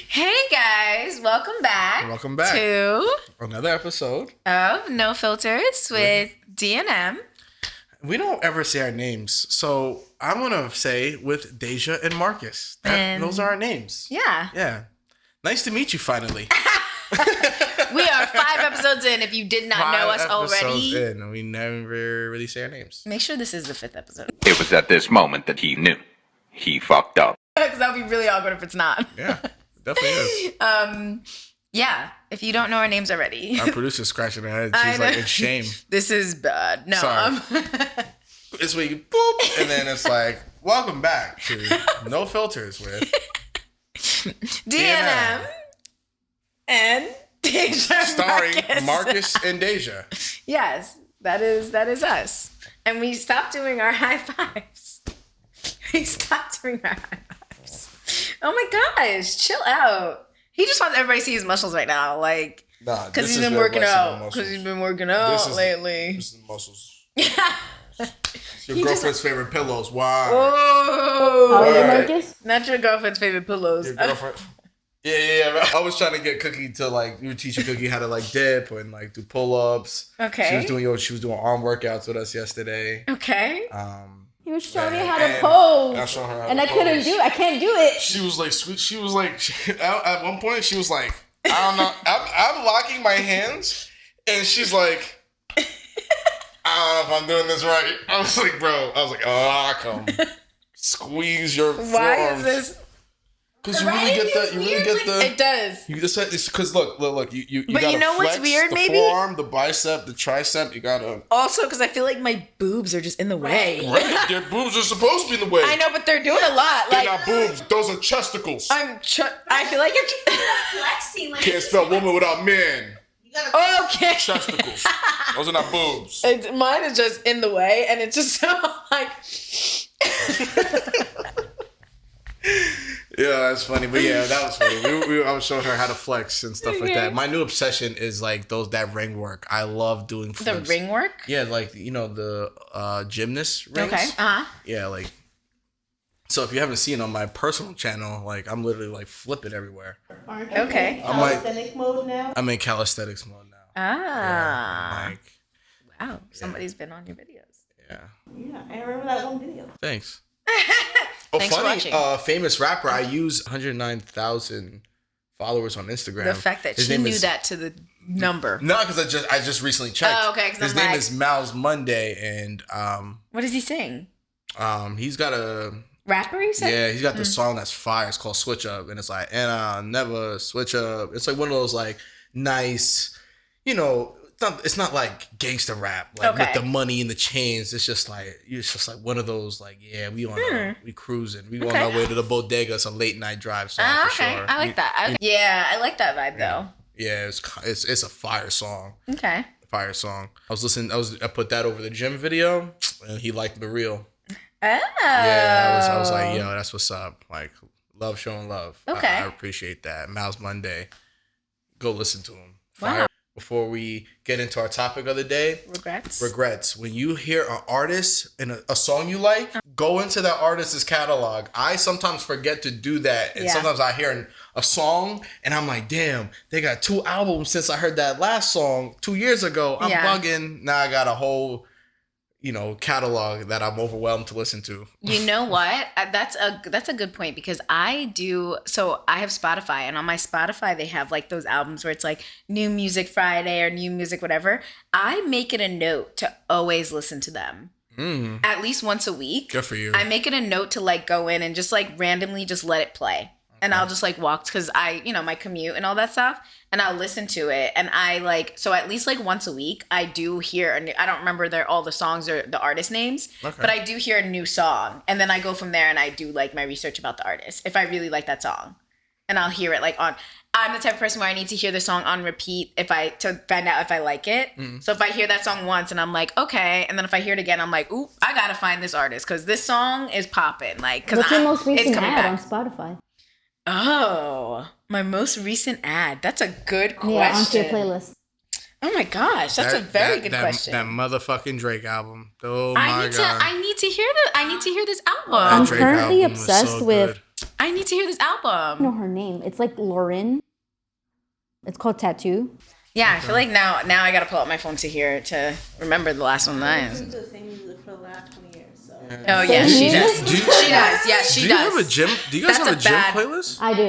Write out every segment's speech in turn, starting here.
Hey guys, welcome back. Welcome back to another episode of No Filters with D&M. We don't ever say our names, so I'm gonna say with Deja and Marcus. Those are our names. Yeah. Nice to meet you finally. We are 5 episodes in. If you did not know us already, and we never really say our names. Make sure this is the 5th episode. It was at this moment that he knew he fucked up. Because that would be really awkward if it's not. Yeah, definitely is. Yeah. If you don't know our names already, Our producer's scratching her head. She's like in shame. This is bad. No. Sorry. It's where you boop, and then it's like, welcome back to No Filters with D&M and Deja. starring Marcus and Deja. Yes, that is us. And we stopped doing our high fives. Oh my gosh, chill out. He just wants everybody to see his muscles right now, like, because he's been working out. Lately. This is the muscles. Your girlfriend's favorite pillows. Wow. Oh, Marcus? Not your girlfriend's favorite pillows. Your girlfriend. Yeah. I was trying to get Cookie to you were teaching Cookie how to dip and do pull-ups. Okay. She was doing arm workouts with us yesterday. Okay. He was showing me how to pose. I showed her how and to I couldn't pose. do it. I can't do it. She was at one point she was like, I don't know, I'm locking my hands, and she's like, I don't know if I'm doing this right. I was like, come squeeze your forearms. Why is this? Because you really get the. It does. You just because look. You But gotta you know what's flex weird, the maybe? forearm, the bicep, the tricep. You gotta. Also, because I feel like my boobs are just in the way. Right, their boobs are supposed to be in the way. I know, but they're doing a lot. They're not boobs. Those are chesticles. I feel like you're flexing. Can't spell woman without men. okay. Chesticles. Those are not boobs. Mine is just in the way, and it's just so Yeah, that's funny. But yeah, that was funny. I was showing her how to flex and stuff like that. My new obsession is that ring work. I love doing flips. The ring work? Yeah, the gymnast rings. Okay. Yeah, so if you haven't seen on my personal channel, I'm literally flipping everywhere. Okay. In calisthenic mode now? I'm in calisthenics mode now. Ah. Yeah, wow. Somebody's been on your videos. Yeah, I remember that one video. Thanks. Thanks for watching. Famous rapper. I use 109,000 followers on Instagram. The fact that she knew that to the number. No, because I just recently checked. Oh, okay. His name is Miles Monday, and what does he sing? He's got a rapper. You said? Yeah, he's got this song that's fire. It's called Switch Up, and it's and I'll never switch up. It's one of those nice, it's not like gangster rap with the money and the chains. It's just one of those we cruising. We on our way to the bodega. It's a late night drive song for sure. I like that. I like that vibe though. Yeah, it's a fire song. Okay. Fire song. I put that over the gym video, and he liked the reel. Oh. Yeah, I was like, yo, that's what's up. Love showing love. Okay. I appreciate that. Miles Monday. Go listen to him. Wow. Before we get into our topic of the day, regrets. When you hear an artist and a song you like, go into that artist's catalog. I sometimes forget to do that, and sometimes I hear a song and I'm like, damn, they got 2 albums since I heard that last song 2 years ago. I'm bugging. Now I got a whole catalog that I'm overwhelmed to listen to. You know what? That's a good point, because I have Spotify, and on my Spotify they have those albums where it's New Music Friday or New Music whatever. I make it a note to always listen to them. At least once a week. Good for you. I make it a note to go in and just randomly just let it play. And I'll just walk, because my commute and all that stuff, and I'll listen to it. And so at least once a week, I do hear I don't remember all the songs or the artist names, but I do hear a new song. And then I go from there and I do my research about the artist if I really like that song. And I'll hear it I'm the type of person where I need to hear the song on repeat to find out if I like it. So if I hear that song once and I'm like, okay, and then if I hear it again, I'm like, ooh, I gotta find this artist because this song is popping. What's your most recent ad on Spotify? Oh, my most recent ad. That's a good question. Yeah, onto your playlist. Oh my gosh, that's a very good question. That motherfucking Drake album. Oh my god. I need to hear this album. I'm currently obsessed with I need to hear this I album. know her name. It's like Lauren. It's called Tattoo. Yeah, I feel like now I gotta pull up my phone to remember the last one that I listened to the same music for the last 20 years. So. Oh yeah, she does. She does. Yeah, she Do you does. have a gym? Do you guys That's have a a gym bad- playlist? I do.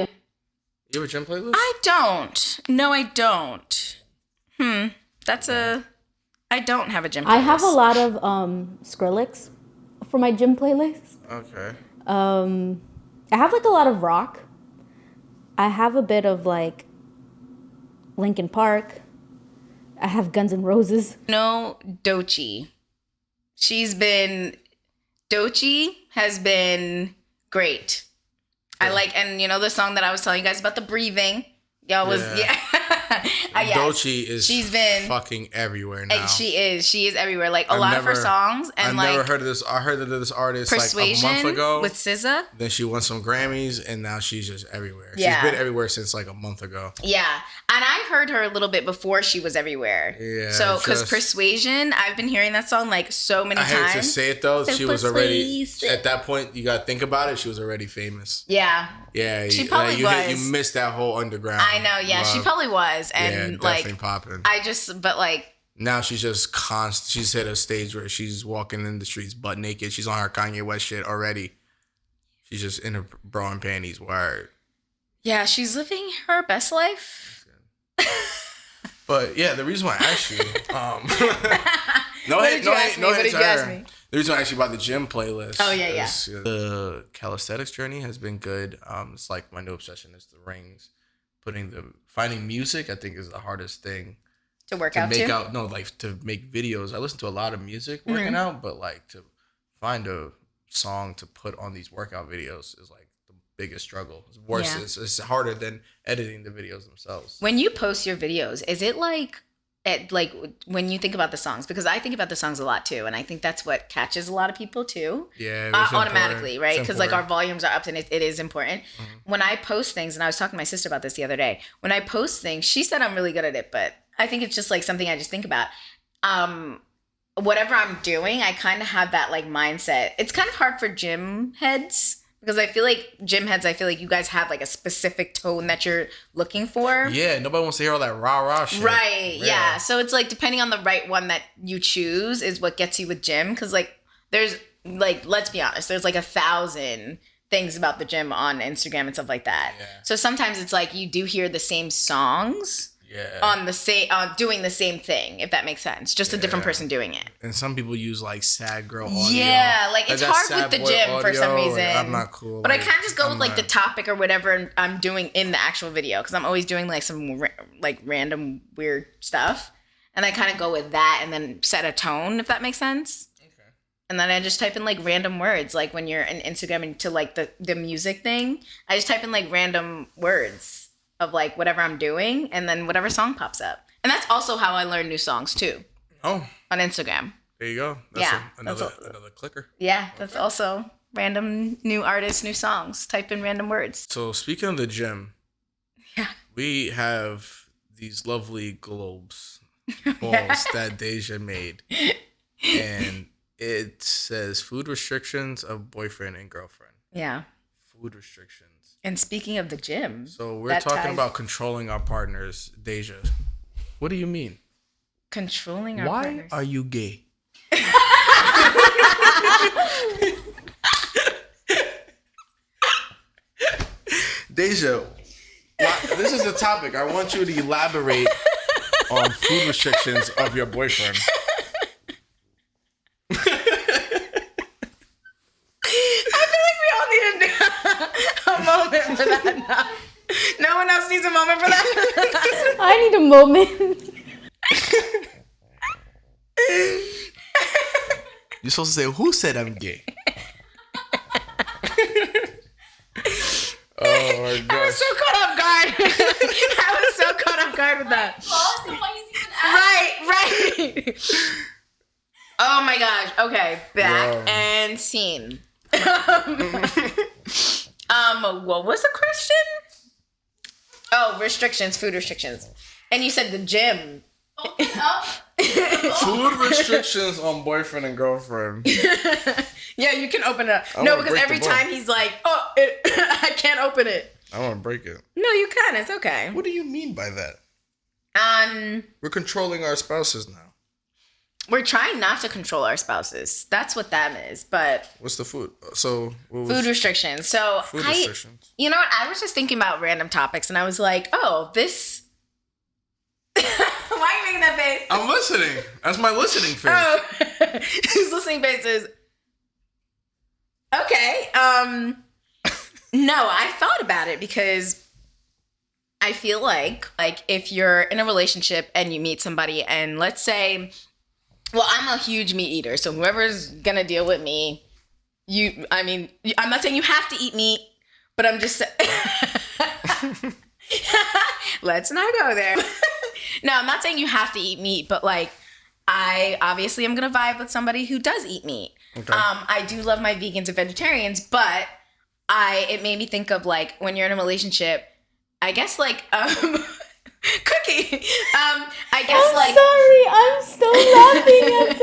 You have a gym playlist? I don't. No, I don't. I don't have a gym playlist. I have a lot of Skrillex for my gym playlist. Okay. I have like a lot of rock. I have a bit of like Linkin Park. I have Guns N' Roses. No, Doechii. Doechii has been great. I like, and you know the song that I was telling you guys about, the breathing. Y'all was Doechii is she's been fucking everywhere now. She is everywhere. Like a lot of her songs, and I've like never heard of this. I heard of this artist Persuasion like a month ago with SZA. Then she won some Grammys, and now she's just everywhere. Yeah. She's been everywhere since like a month ago. Yeah, and I heard her a little bit before she was everywhere. Yeah. So because Persuasion, I've been hearing that song like so many times. I hate to say it though, So she was already persuasive. at that point. You gotta think about it. She was already famous. Yeah. Yeah, She probably was. You missed that whole underground. I know. Yeah, she probably was, and definitely like popping. but like. Now she's just constant. She's hit a stage where she's walking in the streets butt naked. She's on her Kanye West shit already. She's just in her bra and panties. Word. Yeah, she's living her best life. But yeah, the reason why I asked you, What did you ask me? The reason why I asked you about the gym playlist. Oh, yeah. is, the calisthenics journey has been good. It's like my new obsession is the rings. Finding music, I think, is the hardest thing. To work out to make videos. I listen to a lot of music working out, but like to find a song to put on these workout videos is like the biggest struggle. It's worse. Yeah. It's harder than editing the videos themselves. When you post your videos, is it like when you think about the songs? Because I think about the songs a lot too, and I think that's what catches a lot of people too. Yeah, automatically, right? Because like our important. volumes are up, and it is important. Mm-hmm. When I post things, and I was talking to my sister about this the other day. When I post things, she said I'm really good at it, but I think it's just like something I just think about. Whatever I'm doing, I kind of have that like mindset. It's kind of hard for gym heads because I feel like you guys have like a specific tone that you're looking for. Yeah, nobody wants to hear all that rah shit. Right. Yeah. So it's like depending on the right one that you choose is what gets you with gym. Because like there's like, let's be honest, there's like 1,000 things about the gym on Instagram and stuff like that. Yeah. So sometimes it's like you do hear the same songs. Yeah. On the same, doing the same thing, if that makes sense. Just a different person doing it. And some people use like sad girl audio. Yeah, like it's hard with the gym for some reason. Like, I'm not cool. But I kind of just go with like the topic or whatever I'm doing in the actual video because I'm always doing like some like random weird stuff, and I kind of go with that and then set a tone, if that makes sense. Okay. And then I just type in like random words, like when you're in Instagram into like the music thing, I just type in like random words of like whatever I'm doing, and then whatever song pops up. And that's also how I learn new songs too. Oh. On Instagram. There you go. That's another clicker. Yeah, that's also random new artists, new songs. Type in random words. So speaking of the gym, we have these lovely globes balls that Deja made. And it says food restrictions of boyfriend and girlfriend. Yeah. Food restrictions. And speaking of the gym. So we're talking about controlling our partners, Deja. What do you mean? Controlling our partners? Why are you gay? Deja, this is the topic. I want you to elaborate on food restrictions of your boyfriend. A moment for that. No one else needs a moment for that. I need a moment. You're supposed to say, "Who said I'm gay?" Oh my god! I was so caught off guard. With that. Right. Oh my gosh. Okay, back and scene. What was the question? Oh, restrictions, food restrictions. And you said the gym. Open up. Food restrictions on boyfriend and girlfriend. Yeah, you can open it up. I No, wanna because break every the bone. time he's like, I can't open it. I want to break it. No, you can. It's okay. What do you mean by that? We're controlling our spouses now. We're trying not to control our spouses. That's what that is. But What's the food? So what was food restrictions. So food restrictions? You know what? I was just thinking about random topics, and I was like, oh, this. Why are you making that face? I'm listening. That's my listening face. Oh, his listening face is okay. No, I thought about it because I feel like if you're in a relationship and you meet somebody, and let's say, well, I'm a huge meat eater, so whoever's gonna deal with me, I'm not saying you have to eat meat, but I'm just let's not go there. No, I'm not saying you have to eat meat, but like, I obviously am gonna vibe with somebody who does eat meat. Okay. I do love my vegans and vegetarians, but it made me think of like when you're in a relationship, I guess like Cookie. I guess I'm sorry. I'm still laughing at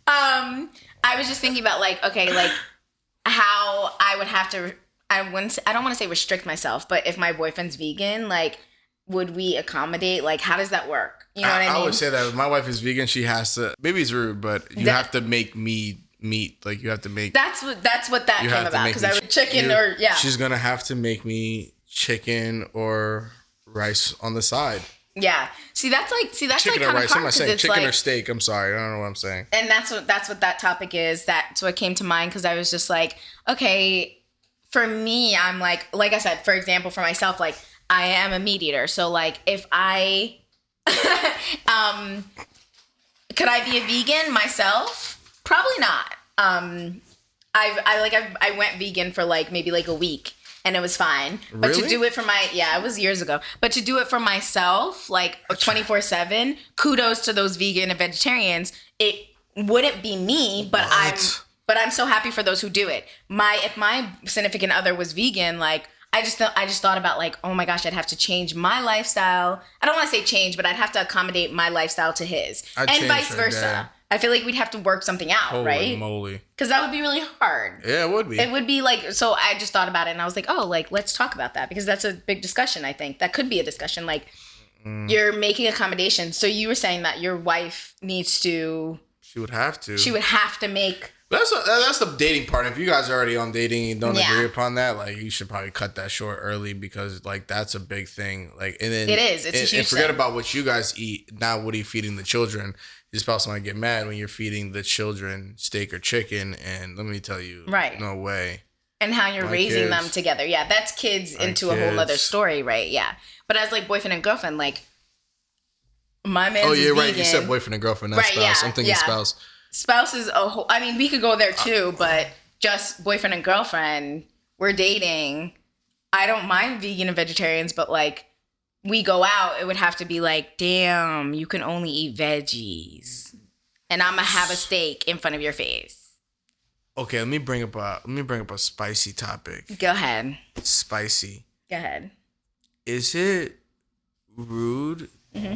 that. I was just thinking about like, okay, like how I would have to. I don't want to say restrict myself, but if my boyfriend's vegan, like, would we accommodate? Like, how does that work? You know what I mean? I would say that if my wife is vegan, she has to. Maybe it's rude, but you have to make meat. Like you have to make. That's what that came about because I was chicken or yeah. She's gonna have to make me chicken or rice on the side. Yeah. That's chicken like or kind rice. of Am I hard saying chicken like, or steak? I'm sorry, I don't know what I'm saying. And that's what that topic is. That's what came to mind because I was just like, okay, for me, I'm like I said, for example, for myself, like I am a meat eater, so like if I, could I be a vegan myself? Probably not. I went vegan for like maybe like a week. And it was fine. But Really? to do it for it was years ago. But to do it for myself, like 24/7, kudos to those vegan and vegetarians. It wouldn't be me, but I'm so happy for those who do it. If my significant other was vegan, like I just thought about like, oh my gosh, I'd have to change my lifestyle. I don't want to say change, but I'd have to accommodate my lifestyle to his, and vice versa. Yeah. I feel like we'd have to work something out, Holy right? moly! Because that would be really hard. Yeah, it would be. It would be like, so I just thought about it and I was like, oh, like, let's talk about that because that's a big discussion, I think. That could be a discussion. Like, you're making accommodations. So you were saying that your wife needs to... She would have to. She would have to make... That's the dating part. If you guys are already on dating and don't agree upon that, like, you should probably cut that short early because, like, that's a big thing. Like, and then... It is. It's a huge And forget thing. about what you guys eat. Now, what are you feeding the children? Your spouse might get mad when you're feeding the children steak or chicken, and let me tell you, right? No way. And how you're raising them together, yeah, that's kids into a whole other story, right? Yeah, but as like boyfriend and girlfriend, like my man's oh, you're is right. vegan. You said boyfriend and girlfriend, not right, spouse. Yeah, I'm thinking spouse. Spouse is a whole. I mean, we could go there too, but just boyfriend and girlfriend, we're dating. I don't mind vegan and vegetarians, but like. We go out, it would have to be like, damn, you can only eat veggies, and I'm gonna have a steak in front of your face. Okay, let me bring up a spicy topic. Go ahead. Spicy. Go ahead. Is it rude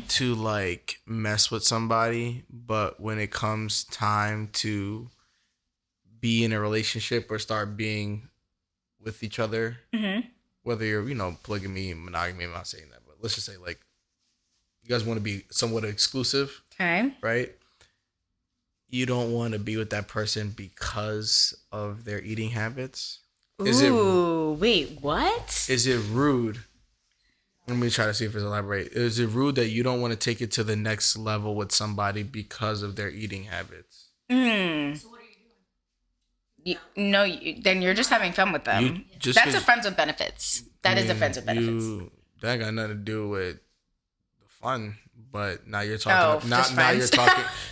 to like mess with somebody, but when it comes time to be in a relationship or start being with each other, whether you're polygamy, monogamy, I'm not saying that. Let's just say, like, you guys want to be somewhat exclusive. Okay. Right? You don't want to be with that person because of their eating habits. Wait, what? Is it rude? Let me try to see if it's elaborate. Is it rude that you don't want to take it to the next level with somebody because of their eating habits? So what are you doing? Then you're just having fun with them. That's a friends with benefits. That is a friends with benefits. That ain't got nothing to do with the fun, but now you're talking.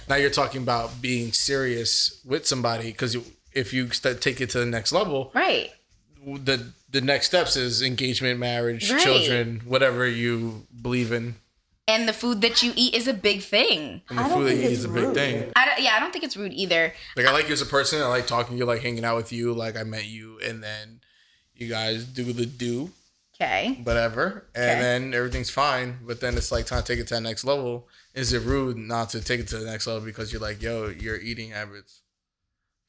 Now you're talking about being serious with somebody because if you take it to the next level, right? The next steps is engagement, marriage, children, whatever you believe in. And the food that you eat is a big thing. And the food that you eat is a big thing. I don't think it's rude either. Like, I like you as a person. I like talking to you, like hanging out with you. Like, I met you, and then you guys do the do. Okay. whatever, and then everything's fine. But then it's like time to take it to the next level. Is it rude not to take it to the next level because you're like, yo, your eating habits?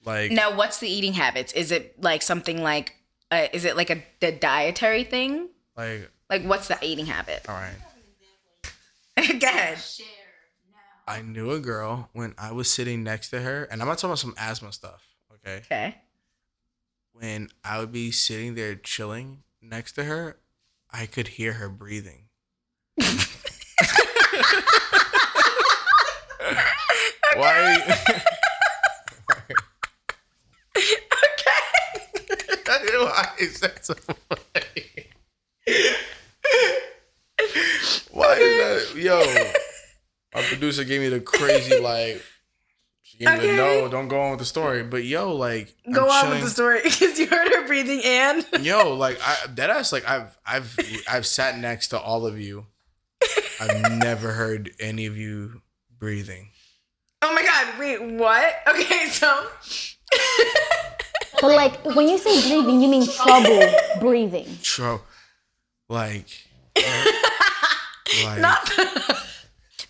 Like, now, what's the eating habits? Is it like something like, is it like the dietary thing? Like what's the eating habit? All right. Go ahead. I knew a girl when I was sitting next to her, and I'm not talking about some asthma stuff. Okay. When I would be sitting there chilling next to her, I could hear her breathing. Why? Why is that so funny? Why is that? Yo, our producer gave me the crazy, like, she gave me the no, don't go on with the story. But yo, like, go on with the story because you heard her breathing and yo, like, I've sat next to all of you. I've never heard any of you breathing. Oh my God, wait, what? Okay, so But like when you say breathing, you mean trouble breathing. Like not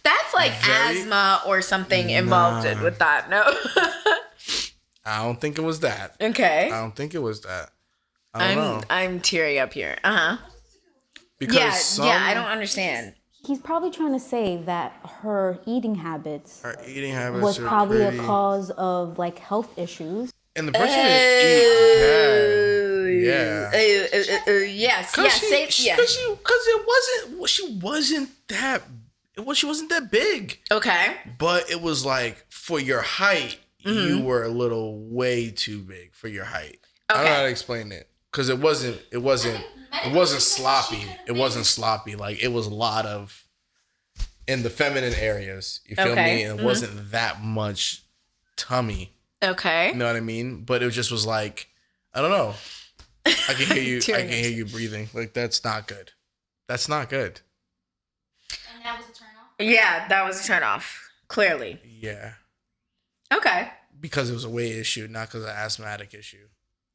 that's like asthma or something involved with that. No. I don't think it was that. Okay. I don't think it was that. I don't know. I'm tearing up here. Because I don't understand. He's probably trying to say that her eating habits was are probably pretty... a cause of like health issues. And the person didn't eat bad. Yes. She wasn't that big. Okay. But it was like, for your height, you were a little way too big for your height. Okay. I don't know how to explain it. Because it wasn't sloppy. It wasn't sloppy. Like, it was a lot of in the feminine areas. You feel me? And it wasn't that much tummy. Okay. You know what I mean? But it just was like, I don't know. I can hear you. I can hear you breathing. Like, that's not good. That's not good. And that was a turn off? Yeah, that was a turn off. Clearly. Yeah. Okay. Because it was a weight issue, not because of an asthmatic issue.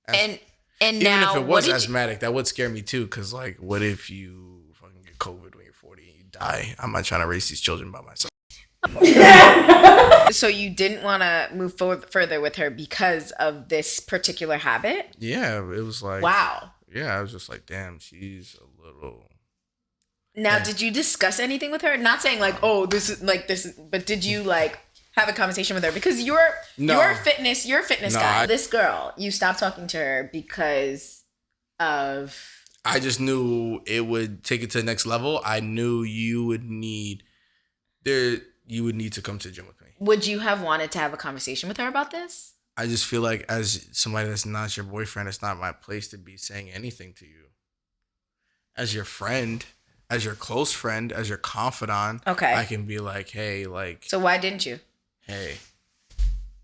And even now, if it was asthmatic, that would scare me too. Because, like, what if you fucking get COVID when you're 40 and you die? I'm not trying to raise these children by myself. So you didn't want to move further with her because of this particular habit? Yeah, it was like, wow. Yeah, I was just like, damn, she's a little. Now, did you discuss anything with her? Not saying like, oh, this is, but did you like have a conversation with her? Because you're a fitness guy. This girl, you stopped talking to her because of. I just knew it would take it to the next level. I knew you would need to come to the gym with me. Would you have wanted to have a conversation with her about this? I just feel like, as somebody that's not your boyfriend, it's not my place to be saying anything to you. As your friend, as your close friend, as your confidant, okay, I can be like, hey, like. So why didn't you? Hey,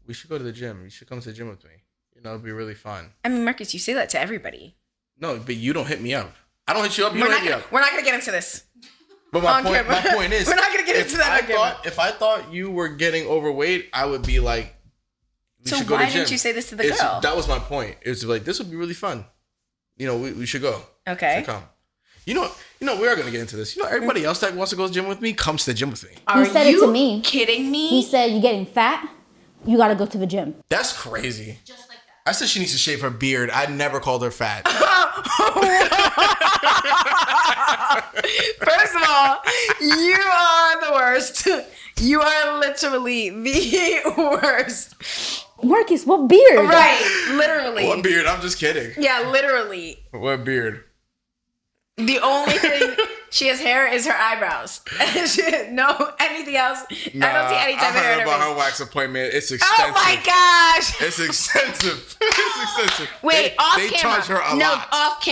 we should go to the gym. You should come to the gym with me. You know, it'd be really fun. I mean, Marcus, you say that to everybody. No, but you don't hit me up. I don't hit you up. You don't hit me up. We're not gonna get into this. But my point is, we're not gonna get into that. If I thought you were getting overweight, I would be like, so why didn't you say this to the girl? That was my point. It's like, this would be really fun. You know, we should go. Okay. Should come. You know, we are gonna get into this. You know, everybody else that wants to go to the gym with me comes to the gym with me. He said it to me. Kidding me? He said, "You're getting fat. You got to go to the gym." That's crazy. Just like that. I said she needs to shave her beard. I never called her fat. First of all, you are the worst. You are literally the worst. Marcus, what beard? Right, literally. What beard? I'm just kidding. Yeah, literally. What beard? The only thing she has hair is her eyebrows. No, anything else. Nah, I don't see any type of hair. I heard about her wax appointment. It's expensive. Oh my gosh! It's expensive. It's expensive. Wait, off camera. They charge her a lot. Off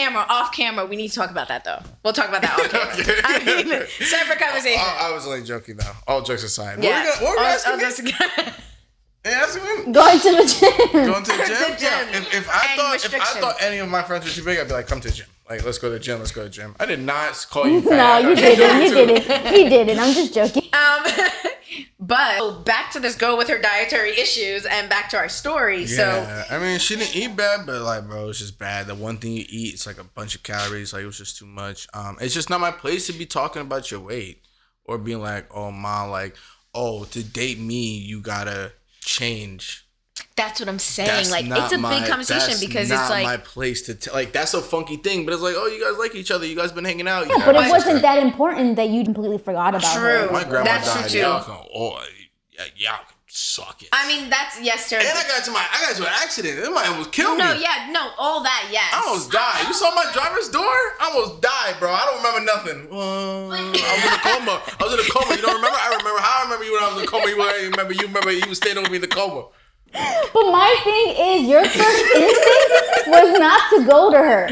camera. We need to talk about that though. We'll talk about that off camera. Okay. I mean, separate conversation. I was only joking though. All jokes aside. Yeah. What were we asking me? Going to the gym. Going to the gym? Yeah. If I thought any of my friends were too big, I'd be like, come to the gym. Like, let's go to the gym. Let's go to the gym. I did not call you fat. No, you didn't. You didn't. He didn't. I'm just joking. But back to this girl with her dietary issues and back to our story. Yeah, I mean, she didn't eat bad, but like, bro, it's just bad. The one thing you eat, it's like a bunch of calories. Like, it was just too much. It's just not my place to be talking about your weight or being like, oh, ma, like, oh, to date me, you gotta change. That's what I'm saying. Like, it's a big conversation because it's like my place to like. That's a funky thing, but it's like, oh, you guys like each other. You guys been hanging out. Yeah, but it wasn't that important that you completely forgot about her. My grandma That's died. true too. Y'all can suck it. I mean, that's yes, sir. And I got into an accident. It might almost kill me. All that, yes. I almost died. You saw my driver's door? I almost died, bro. I don't remember nothing. I was in a coma. You don't remember? I remember how I remember you when I was in a coma. You remember you was staying over me in the coma. But my thing is, your first instinct was not to go to her.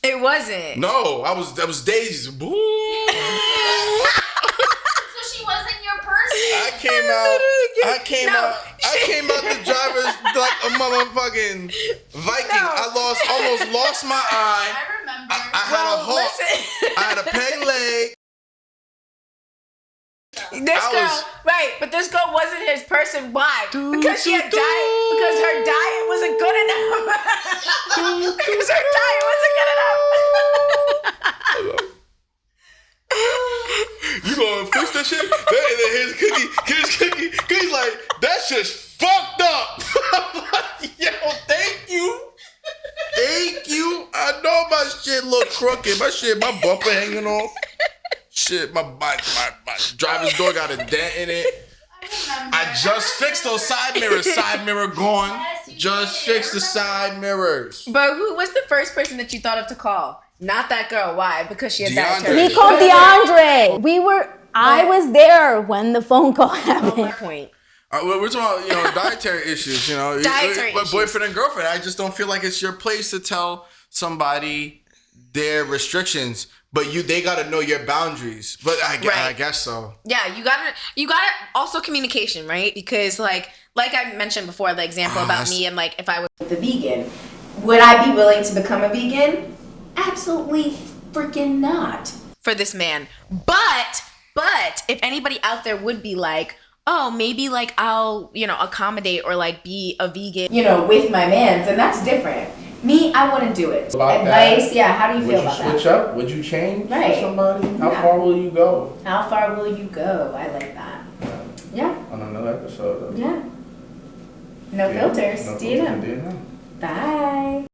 It wasn't. No, I was dazed. Boom. So she wasn't your person. I came out the driver's like a motherfucking Viking. No. I almost lost my eye. I remember. I had a hook. I had a peg leg. But this girl wasn't his person. Why? Because she had diet. Because her diet wasn't good enough. Because her diet wasn't good enough. You gonna fix that shit? Here's cookie. Cookie's like, that shit's fucked up. I'm like, yo, thank you. I know my shit look crooked. My bumper hanging off. Shit, my driver's door got a dent in it. I just fixed those side mirrors. Side mirror gone. Just fixed the side mirrors. But who was the first person that you thought of to call? Not that girl. Why? Because she had DeAndre. dietary. We called DeAndre. I was there when the phone call happened. Point. We're talking about, dietary issues, Dietary but issues. boyfriend and girlfriend. I just don't feel like it's your place to tell somebody their restrictions, but they gotta know your boundaries. But I guess so. Yeah, you gotta also communication, right? Because like I mentioned before, the example about me and like if I was the vegan, would I be willing to become a vegan? Absolutely freaking not. For this man. But if anybody out there would be like, oh, maybe like I'll, accommodate or like be a vegan, with my mans, and that's different. Me, I wouldn't do it. Advice, how do you feel about that? Would you switch up? Would you change Right. for somebody? How far will you go? How far will you go? I like that. Yeah. On another episode. Yeah. No filters. No DM. filters. Bye.